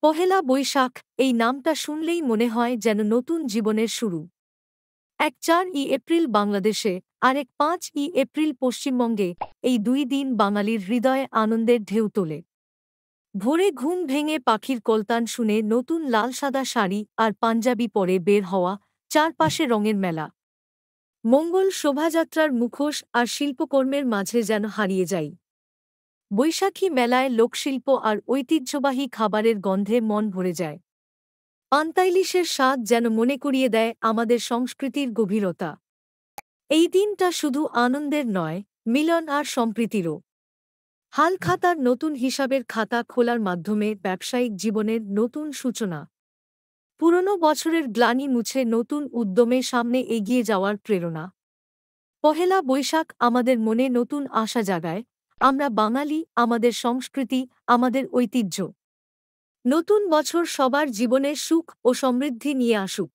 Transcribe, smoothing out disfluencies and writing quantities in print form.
পহেলা বৈশাখ এই নামটা শুনলেই মনে হয় যেন নতুন জীবনের শুরু। এক 4 এপ্রিল বাংলাদেশে, আরেক 5 এপ্রিল পশ্চিমবঙ্গে। এই দুই দিন বাঙালির হৃদয়ে আনন্দের ঢেউ তোলে। ভোরে ঘুম ভেঙে পাখির কলতান শুনে নতুন লাল সাদা শাড়ি আর পাঞ্জাবি পরে বের হওয়া, চারপাশে রঙের মেলা। মঙ্গল শোভাযাত্রার মুখোশ আর শিল্পকর্মের মাঝে যেন হারিয়ে যাই। বৈশাখী মেলায় লোকশিল্প আর ঐতিহ্যবাহী খাবারের গন্ধে মন ভরে যায়। পান্তা ইলিশের স্বাদ যেন মনে করিয়ে দেয় আমাদের সংস্কৃতির গভীরতা। এই দিনটা শুধু আনন্দের নয়, মিলন আর সম্প্রীতিরও। হালখাতার নতুন হিসাবের খাতা খোলার মাধ্যমে ব্যবসায়িক জীবনের নতুন সূচনা। পুরনো বছরের গ্লানি মুছে নতুন উদ্যমে সামনে এগিয়ে যাওয়ার প্রেরণা। পহেলা বৈশাখ আমাদের মনে নতুন আশা জাগায়। আমরা বাঙালি, আমাদের সংস্কৃতি, আমাদের ঐতিহ্য। নতুন বছর সবার জীবনে সুখ ও সমৃদ্ধি নিয়ে আসুক।